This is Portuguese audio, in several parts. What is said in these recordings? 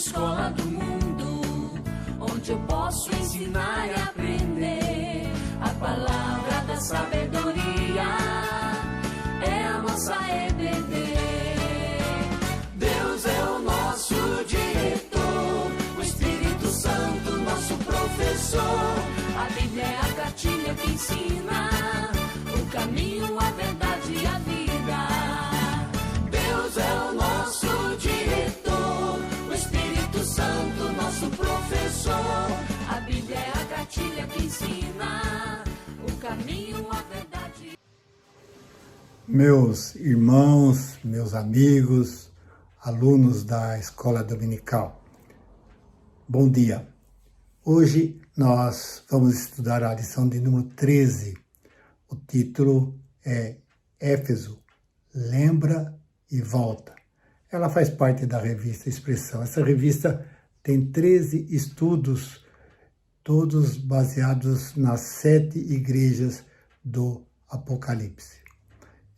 escola do mundo, onde eu posso ensinar e aprender. A palavra da sabedoria é a nossa EBD. Deus é o nosso diretor, o Espírito Santo nosso professor. A Bíblia é a cartilha que ensina o caminho, a verdade e a vida. Deus é o nosso diretor, o Espírito Santo nosso professor. A Bíblia é a cartilha que ensina o caminho, a verdade. Meus irmãos, meus amigos, alunos da Escola Dominical, bom dia. Hoje nós vamos estudar a lição de número 13. O título é Éfeso, lembra e volta. Ela faz parte da revista Expressão. Essa revista tem 13 estudos, todos baseados nas 7 igrejas do Apocalipse.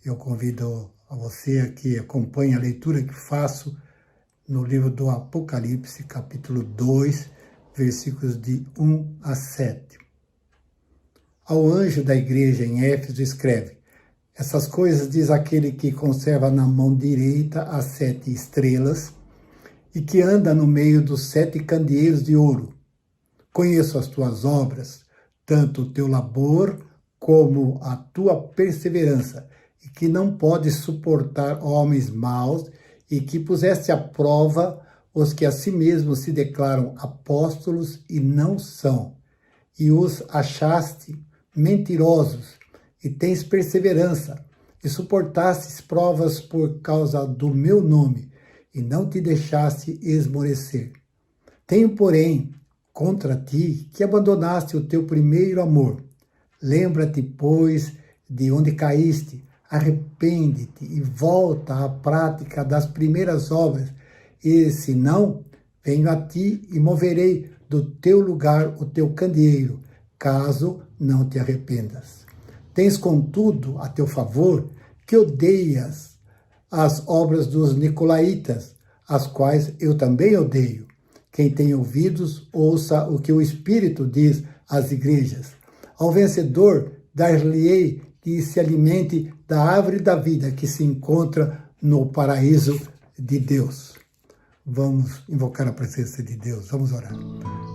Eu convido a você que acompanhe a leitura que faço no livro do Apocalipse, capítulo 2, versículos de 1 a 7. Ao anjo da igreja em Éfeso escreve: essas coisas diz aquele que conserva na mão direita as 7 estrelas e que anda no meio dos 7 candeeiros de ouro. Conheço as tuas obras, tanto o teu labor como a tua perseverança, e que não podes suportar homens maus, e que puseste à prova os que a si mesmos se declaram apóstolos e não são, e os achaste mentirosos, e tens perseverança, e suportastes provas por causa do meu nome, e não te deixaste esmorecer. Tenho, porém, contra ti que abandonaste o teu primeiro amor. Lembra-te, pois, de onde caíste, arrepende-te e volta à prática das primeiras obras, e se não, venho a ti e moverei do teu lugar o teu candeeiro, caso não te arrependas. Tens, contudo, a teu favor, que odeias as obras dos nicolaítas, as quais eu também odeio. Quem tem ouvidos, ouça o que o Espírito diz às igrejas. Ao vencedor, dar-lhe-ei que se alimente da árvore da vida que se encontra no paraíso de Deus. Vamos invocar a presença de Deus, vamos orar.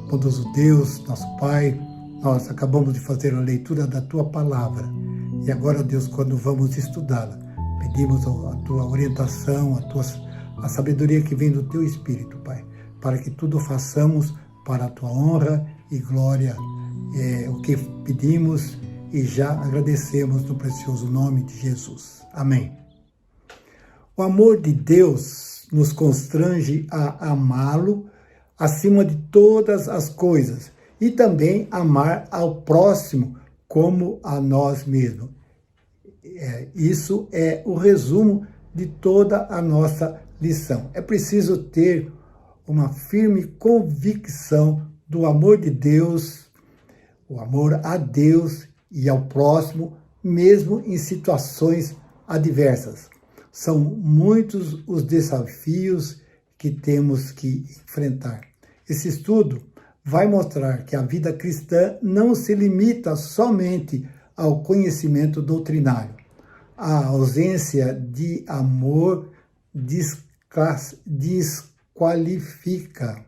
Bondoso Deus, nosso Pai, nós acabamos de fazer a leitura da Tua Palavra. E agora, Deus, quando vamos estudá-la, pedimos a Tua orientação, a sabedoria que vem do Teu Espírito, Pai, para que tudo façamos para a Tua honra e glória. É o que pedimos e já agradecemos no precioso nome de Jesus. Amém. O amor de Deus nos constrange a amá-lo acima de todas as coisas e também amar ao próximo como a nós mesmos. Isso é o resumo de toda a nossa lição. É preciso ter uma firme convicção do amor de Deus, o amor a Deus e ao próximo, mesmo em situações adversas. São muitos os desafios que temos que enfrentar. Esse estudo vai mostrar que a vida cristã não se limita somente ao conhecimento doutrinário. A ausência de amor desqualifica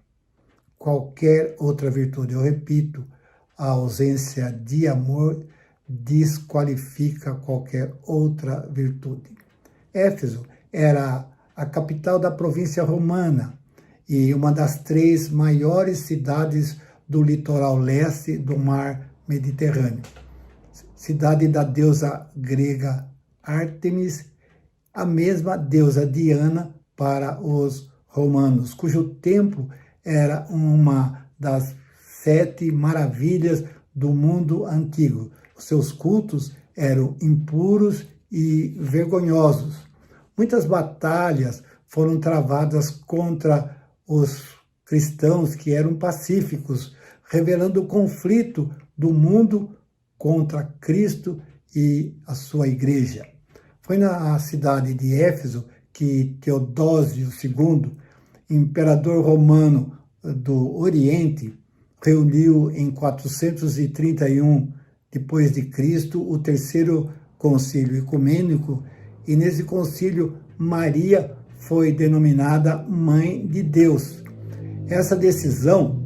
qualquer outra virtude. Eu repito, a ausência de amor desqualifica qualquer outra virtude. Éfeso era a capital da província romana e uma das 3 maiores cidades do litoral leste do mar Mediterrâneo. Cidade da deusa grega Ártemis, a mesma deusa Diana para os romanos, cujo templo era uma das 7 maravilhas do mundo antigo. Os seus cultos eram impuros e vergonhosos. Muitas batalhas foram travadas contra os cristãos que eram pacíficos, revelando o conflito do mundo contra Cristo e a sua igreja. Foi na cidade de Éfeso que Teodósio II imperador romano do Oriente, reuniu em 431 depois de Cristo o terceiro concílio ecumênico, e nesse concílio Maria foi denominada Mãe de Deus. Essa decisão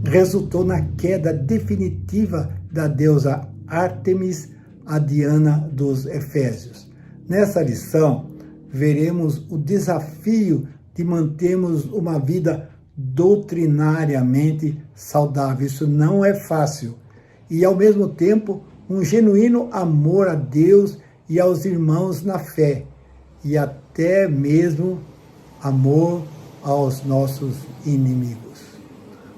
resultou na queda definitiva da deusa Ártemis, a Diana dos Efésios. Nessa lição, veremos o desafio de mantermos uma vida doutrinariamente saudável. Isso não é fácil. E, ao mesmo tempo, um genuíno amor a Deus e aos irmãos na fé. E até mesmo amor aos nossos inimigos.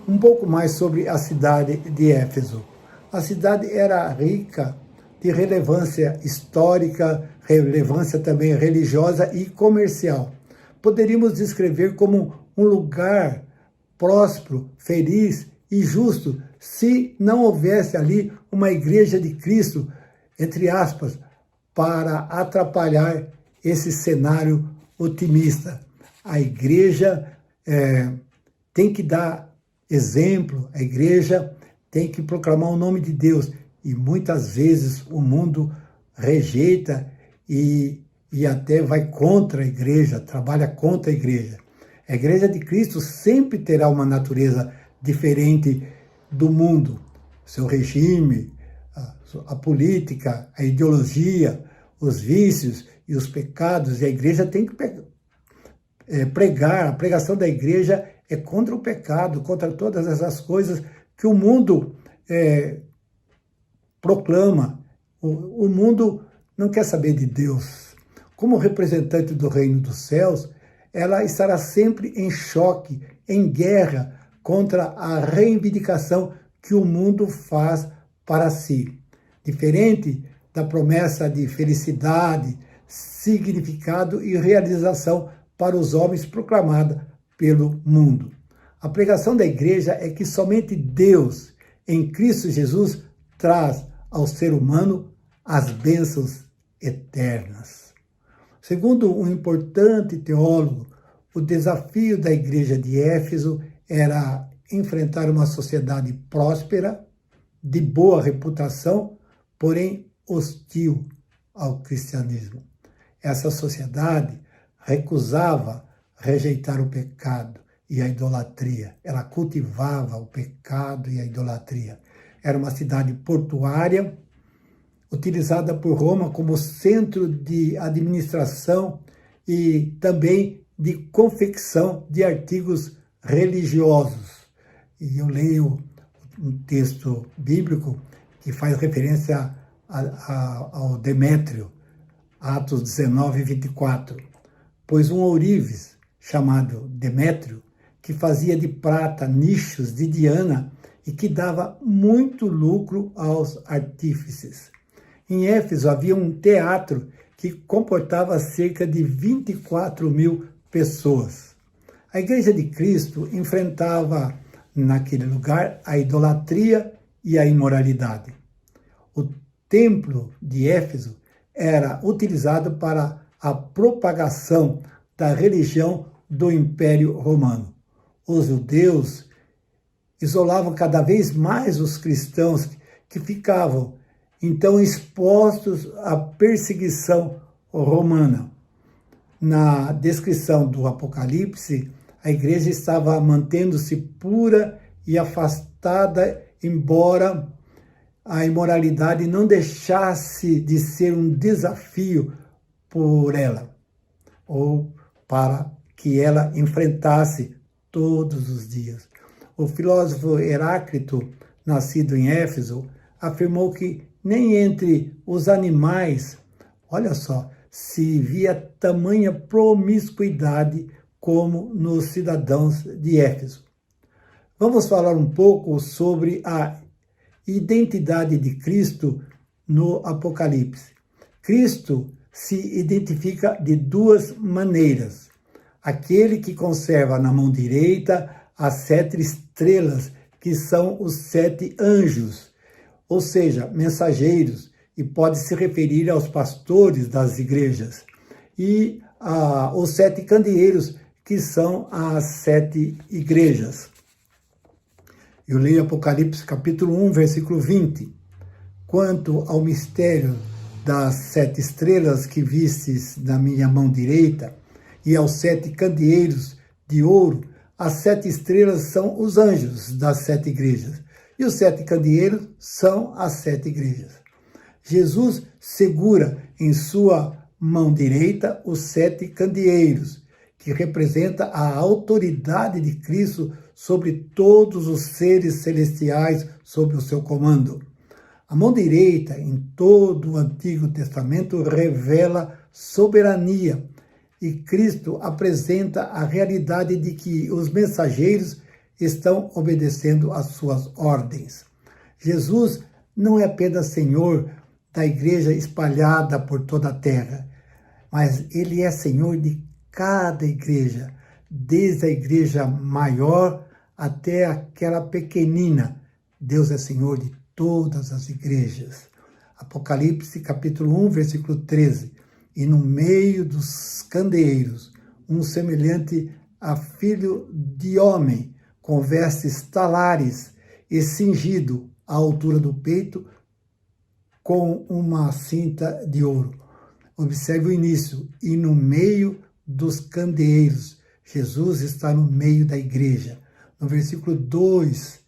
Um pouco mais sobre a cidade de Éfeso. A cidade era rica de relevância histórica, relevância também religiosa e comercial. Poderíamos descrever como um lugar próspero, feliz e justo, se não houvesse ali uma igreja de Cristo, entre aspas, para atrapalhar esse cenário otimista. A igreja tem que dar exemplo, a igreja tem que proclamar o nome de Deus. E muitas vezes o mundo rejeita e até vai contra a igreja, trabalha contra a igreja. A igreja de Cristo sempre terá uma natureza diferente do mundo. Seu regime, a política, a ideologia, os vícios e os pecados. E a igreja tem que pregar. A pregação da igreja é contra o pecado, contra todas essas coisas que o mundo proclama. O mundo não quer saber de Deus. Como representante do reino dos céus, ela estará sempre em choque, em guerra contra a reivindicação que o mundo faz para si. Diferente da promessa de felicidade, significado e realização para os homens proclamada pelo mundo. A pregação da igreja é que somente Deus, em Cristo Jesus, traz ao ser humano as bênçãos eternas. Segundo um importante teólogo, o desafio da igreja de Éfeso era enfrentar uma sociedade próspera, de boa reputação, porém hostil ao cristianismo. Essa sociedade recusava rejeitar o pecado e a idolatria. Ela cultivava o pecado e a idolatria. Era uma cidade portuária, utilizada por Roma como centro de administração e também de confecção de artigos religiosos. E eu leio um texto bíblico que faz referência ao Demétrio, Atos 19, 24. Pois um ourives, chamado Demétrio, que fazia de prata nichos de Diana e que dava muito lucro aos artífices. Em Éfeso havia um teatro que comportava cerca de 24 mil pessoas. A Igreja de Cristo enfrentava naquele lugar a idolatria e a imoralidade. O templo de Éfeso era utilizado para a propagação da religião do Império Romano. Os judeus isolavam cada vez mais os cristãos que ficavam então expostos à perseguição romana. Na descrição do Apocalipse, a igreja estava mantendo-se pura e afastada, embora a imoralidade não deixasse de ser um desafio por ela, ou para que ela enfrentasse todos os dias. O filósofo Heráclito, nascido em Éfeso, afirmou que nem entre os animais, olha só, se via tamanha promiscuidade como nos cidadãos de Éfeso. Vamos falar um pouco sobre a identidade de Cristo no Apocalipse. Cristo se identifica de duas maneiras. Aquele que conserva na mão direita as 7 estrelas, que são os 7 anjos, ou seja, mensageiros, e pode se referir aos pastores das igrejas. E os 7 candeeiros, que são as 7 igrejas. Eu leio Apocalipse capítulo 1, versículo 20. Quanto ao mistério das 7 estrelas que vistes na minha mão direita, e aos 7 candeeiros de ouro, as 7 estrelas são os anjos das 7 igrejas, e os 7 candeeiros são as 7 igrejas. Jesus segura em sua mão direita os 7 candeeiros, que representa a autoridade de Cristo sobre todos os seres celestiais sob o seu comando. A mão direita, em todo o Antigo Testamento, revela soberania, e Cristo apresenta a realidade de que os mensageiros estão obedecendo às suas ordens. Jesus não é apenas Senhor da igreja espalhada por toda a terra, mas Ele é Senhor de cada igreja, desde a igreja maior até aquela pequenina. Deus é Senhor de todas as igrejas. Apocalipse capítulo 1, versículo 13. E no meio dos candeeiros, um semelhante a filho de homem, com vestes talares e cingido à altura do peito com uma cinta de ouro. Observe o início. E no meio dos candeeiros, Jesus está no meio da igreja. No versículo 2,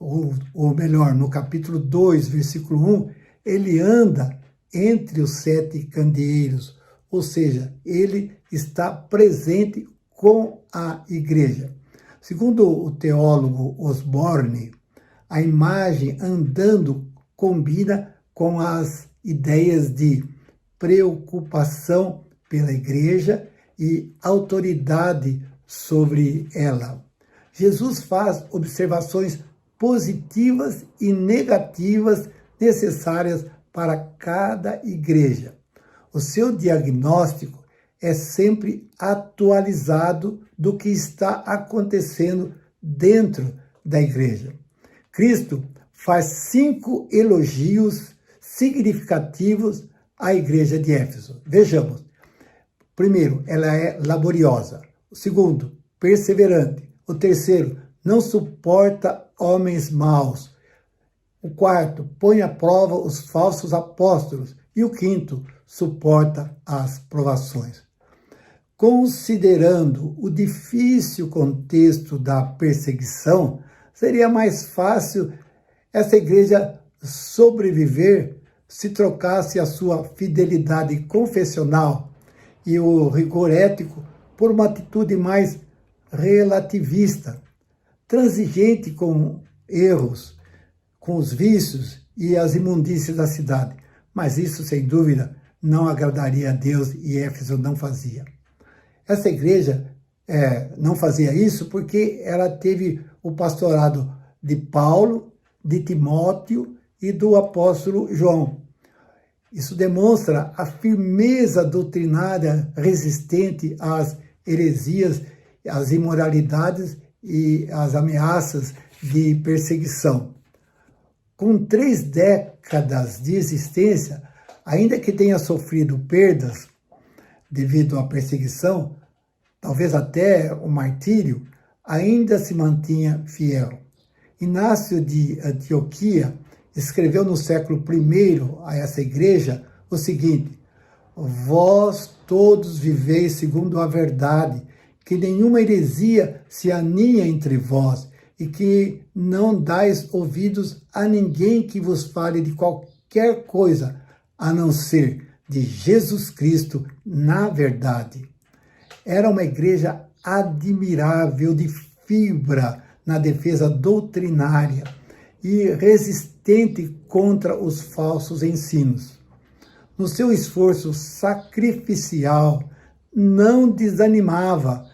ou melhor, no capítulo 2, versículo 1, ele anda entre os 7 candeeiros, ou seja, ele está presente com a igreja. Segundo o teólogo Osborne, a imagem andando combina com as ideias de preocupação pela igreja e autoridade sobre ela. Jesus faz observações positivas e negativas necessárias para cada igreja. O seu diagnóstico é sempre atualizado do que está acontecendo dentro da igreja. Cristo faz 5 elogios significativos à igreja de Éfeso. Vejamos. Primeiro, ela é laboriosa. O segundo, perseverante. O terceiro, não suporta homens maus. O quarto, põe à prova os falsos apóstolos. E o quinto, suporta as provações. Considerando o difícil contexto da perseguição, seria mais fácil essa igreja sobreviver se trocasse a sua fidelidade confessional e o rigor ético por uma atitude mais relativista, transigente com erros, com os vícios e as imundícias da cidade. Mas isso, sem dúvida, não agradaria a Deus e Éfeso não fazia. Essa igreja não fazia isso porque ela teve o pastorado de Paulo, de Timóteo e do apóstolo João. Isso demonstra a firmeza doutrinária resistente às heresias, às imoralidades e às ameaças de perseguição. Com 3 décadas de existência, ainda que tenha sofrido perdas devido à perseguição, talvez até o martírio, ainda se mantinha fiel. Inácio de Antioquia escreveu no século I a essa igreja o seguinte: vós todos viveis segundo a verdade, que nenhuma heresia se aninha entre vós, e que não dais ouvidos a ninguém que vos fale de qualquer coisa, a não ser de Jesus Cristo na verdade. Era uma igreja admirável de fibra na defesa doutrinária e resistente contra os falsos ensinos. No seu esforço sacrificial, não desanimava,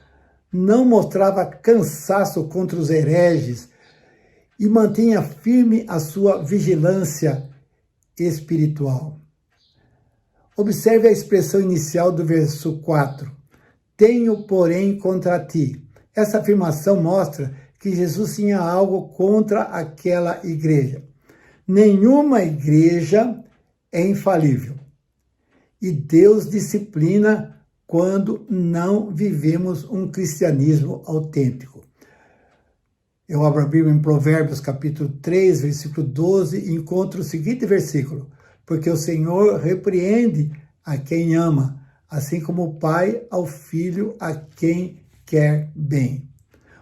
não mostrava cansaço contra os hereges e mantinha firme a sua vigilância espiritual. Observe a expressão inicial do verso 4. Tenho, porém, contra ti. Essa afirmação mostra que Jesus tinha algo contra aquela igreja. Nenhuma igreja é infalível. E Deus disciplina quando não vivemos um cristianismo autêntico. Eu abro a Bíblia em Provérbios, capítulo 3, versículo 12, e encontro o seguinte versículo: porque o Senhor repreende a quem ama, assim como o pai ao filho a quem quer bem.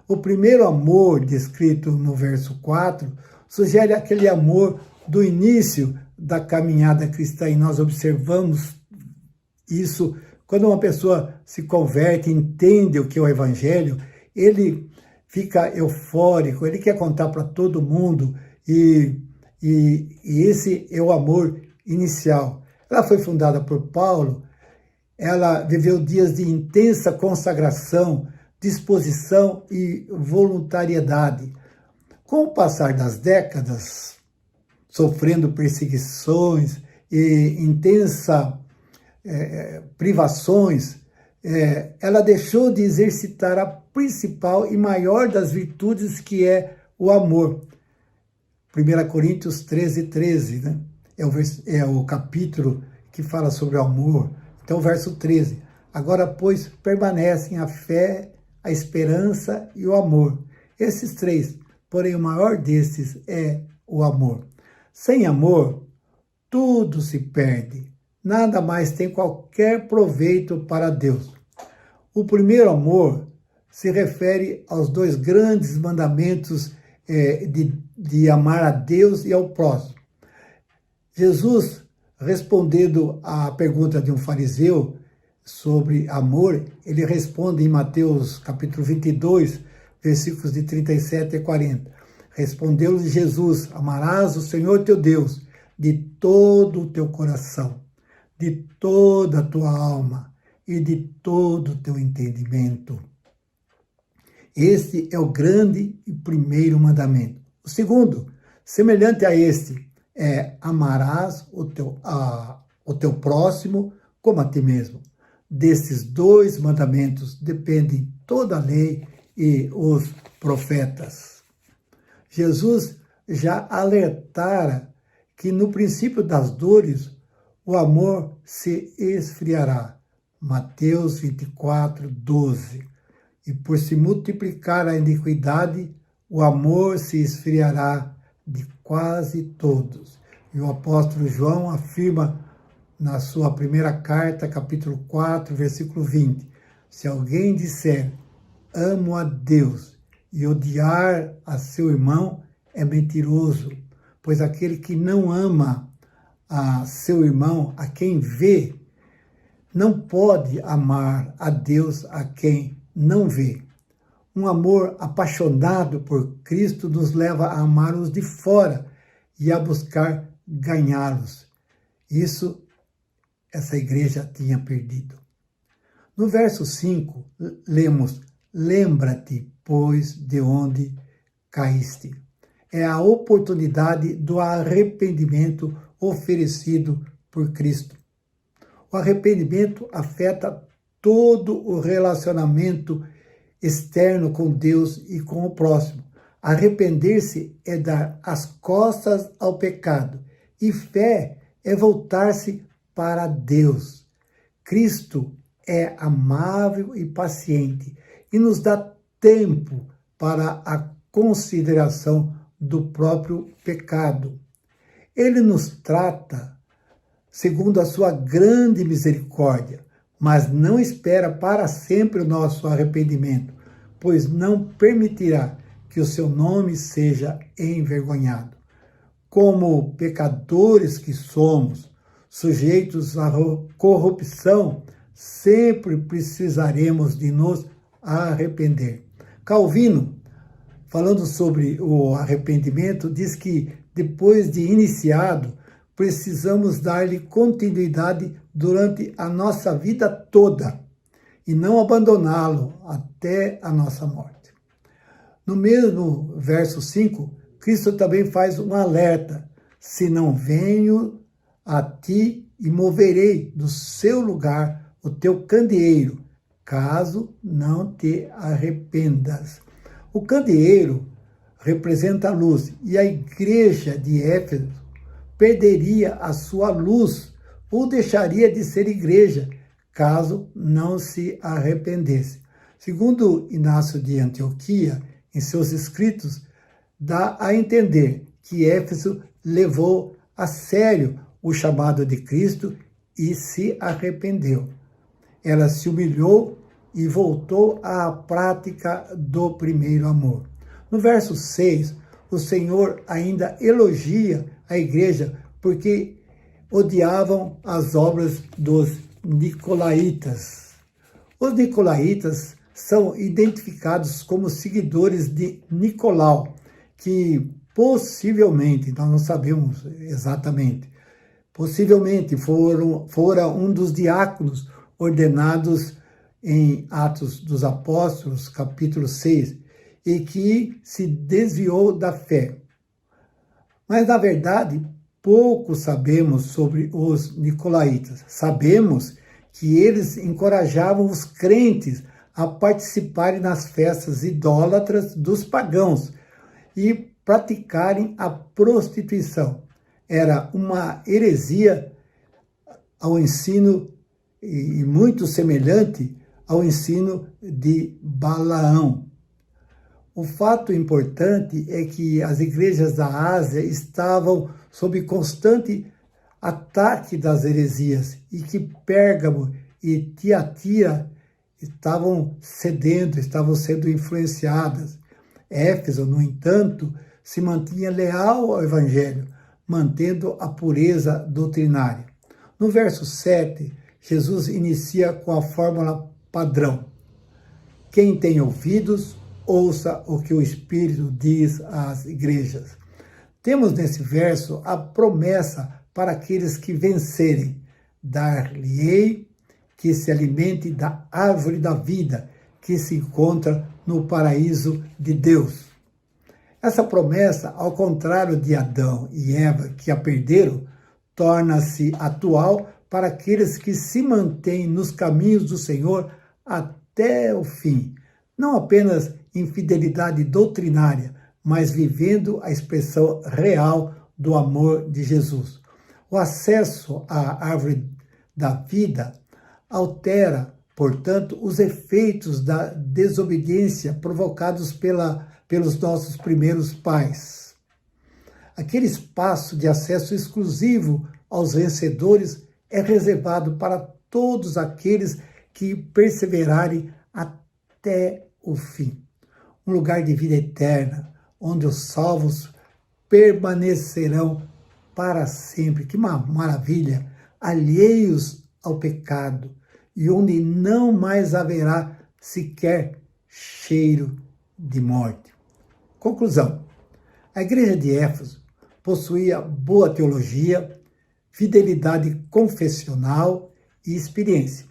O primeiro amor descrito no verso 4 sugere aquele amor do início da caminhada cristã, e nós observamos isso quando uma pessoa se converte, entende o que é o evangelho, ele fica eufórico, ele quer contar para todo mundo, e esse é o amor inicial. Ela foi fundada por Paulo, ela viveu dias de intensa consagração, disposição e voluntariedade. Com o passar das décadas, sofrendo perseguições e intensas privações, ela deixou de exercitar a principal e maior das virtudes, que é o amor. 1 Coríntios 13, 13, né? É o capítulo que fala sobre o amor. Então, verso 13. Agora, pois, permanecem a fé, a esperança e o amor. Esses três, porém o maior destes é o amor. Sem amor, tudo se perde. Nada mais tem qualquer proveito para Deus. O primeiro amor se refere aos dois grandes mandamentos de amar a Deus e ao próximo. Jesus, respondendo à pergunta de um fariseu sobre amor, ele responde em Mateus capítulo 22, versículos de 37 a 40. Respondeu-lhe Jesus: amarás o Senhor teu Deus de todo o teu coração, de toda a tua alma e de todo o teu entendimento. Este é o grande e primeiro mandamento. O segundo, semelhante a este, é: amarás o teu próximo como a ti mesmo. Destes dois mandamentos depende toda a lei e os profetas. Jesus já alertara que no princípio das dores o amor se esfriará. Mateus 24, 12. E por se multiplicar a iniquidade, o amor se esfriará de quase todos. E o apóstolo João afirma na sua primeira carta, capítulo 4, versículo 20. Se alguém disser, amo a Deus, e odiar a seu irmão, é mentiroso, pois aquele que não ama a seu irmão, a quem vê, não pode amar a Deus a quem não vê. Um amor apaixonado por Cristo nos leva a amar os de fora e a buscar ganhá-los. Isso essa igreja tinha perdido. No verso 5, lemos: lembra-te, pois, de onde caíste. É a oportunidade do arrependimento oferecido por Cristo. O arrependimento afeta todo o relacionamento externo com Deus e com o próximo. Arrepender-se é dar as costas ao pecado, e fé é voltar-se para Deus. Cristo é amável e paciente e nos dá tempo para a consideração do próprio pecado. Ele nos trata segundo a sua grande misericórdia, mas não espera para sempre o nosso arrependimento, pois não permitirá que o seu nome seja envergonhado. Como pecadores que somos, sujeitos à corrupção, sempre precisaremos de nos arrepender. Calvino, falando sobre o arrependimento, diz que depois de iniciado, precisamos dar-lhe continuidade durante a nossa vida toda e não abandoná-lo até a nossa morte. No mesmo verso 5, Cristo também faz um alerta: se não venho a ti e moverei do seu lugar o teu candeeiro, caso não te arrependas. O candeeiro representa a luz, e a igreja de Éfeso perderia a sua luz ou deixaria de ser igreja caso não se arrependesse. Segundo Inácio de Antioquia, em seus escritos, dá a entender que Éfeso levou a sério o chamado de Cristo e se arrependeu. Ela se humilhou e voltou à prática do primeiro amor. No verso 6, o Senhor ainda elogia a igreja porque odiavam as obras dos nicolaítas. Os nicolaítas são identificados como seguidores de Nicolau, que possivelmente, nós não sabemos exatamente, possivelmente fora um dos diáconos ordenados em Atos dos Apóstolos, capítulo 6, e que se desviou da fé. Mas, na verdade, pouco sabemos sobre os nicolaítas. Sabemos que eles encorajavam os crentes a participarem nas festas idólatras dos pagãos e praticarem a prostituição. Era uma heresia ao ensino e muito semelhante ao ensino de Balaão. O fato importante é que as igrejas da Ásia estavam sob constante ataque das heresias e que Pérgamo e Tiatira estavam cedendo, estavam sendo influenciadas. Éfeso, no entanto, se mantinha leal ao Evangelho, mantendo a pureza doutrinária. No verso 7, Jesus inicia com a fórmula padrão. Quem tem ouvidos, ouça o que o Espírito diz às igrejas. Temos nesse verso a promessa para aqueles que vencerem. Dar-lhe-ei que se alimente da árvore da vida que se encontra no paraíso de Deus. Essa promessa, ao contrário de Adão e Eva, que a perderam, torna-se atual para aqueles que se mantêm nos caminhos do Senhor até o fim. Não apenas em fidelidade doutrinária, mas vivendo a expressão real do amor de Jesus. O acesso à árvore da vida altera, portanto, os efeitos da desobediência provocados pelos nossos primeiros pais. Aquele espaço de acesso exclusivo aos vencedores é reservado para todos aqueles que perseverarem até o fim. Um lugar de vida eterna, onde os salvos permanecerão para sempre. Que maravilha! Alheios ao pecado, e onde não mais haverá sequer cheiro de morte. Conclusão. A igreja de Éfeso possuía boa teologia, fidelidade confessional e experiência.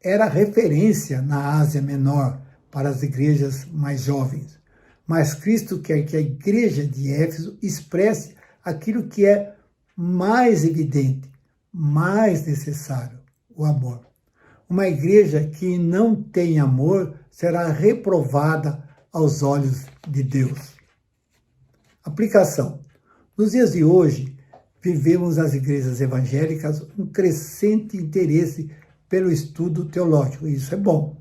Era referência na Ásia Menor para as igrejas mais jovens. Mas Cristo quer que a igreja de Éfeso expresse aquilo que é mais evidente, mais necessário, o amor. Uma igreja que não tem amor será reprovada aos olhos de Deus. Aplicação. Nos dias de hoje, vivemos as igrejas evangélicas um crescente interesse pelo estudo teológico. Isso é bom.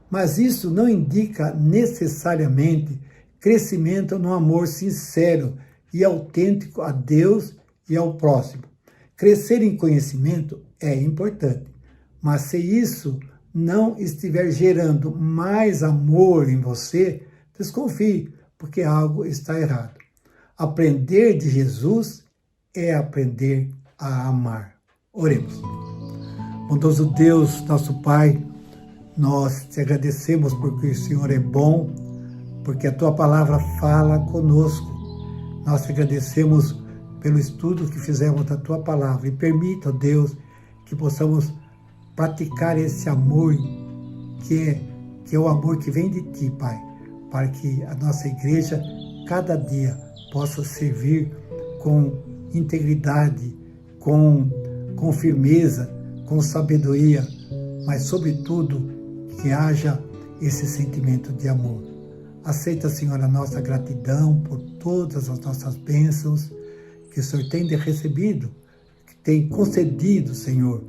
Mas isso não indica necessariamente crescimento no amor sincero e autêntico a Deus e ao próximo. Crescer em conhecimento é importante, mas se isso não estiver gerando mais amor em você, desconfie, porque algo está errado. Aprender de Jesus é aprender a amar. Oremos. Bondoso Deus, nosso Pai, nós te agradecemos porque o Senhor é bom, porque a Tua palavra fala conosco. Nós te agradecemos pelo estudo que fizemos da Tua palavra e permita, ó Deus, que possamos praticar esse amor que é o amor que vem de Ti, Pai, para que a nossa igreja cada dia possa servir com integridade, com firmeza, com sabedoria, mas sobretudo que haja esse sentimento de amor. Aceita, Senhor, a nossa gratidão por todas as nossas bênçãos que o Senhor tem recebido, que tem concedido, Senhor,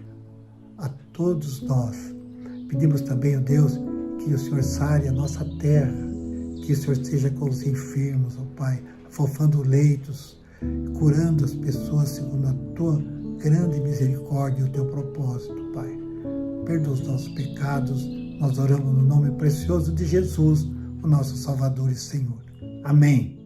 a todos nós. Pedimos também, ó Deus, que o Senhor sare a nossa terra, que o Senhor esteja com os enfermos, ó Pai, afofando leitos, curando as pessoas segundo a Tua grande misericórdia e o Teu propósito, Pai. Perdoa os nossos pecados, nós oramos no nome precioso de Jesus, o nosso Salvador e Senhor. Amém.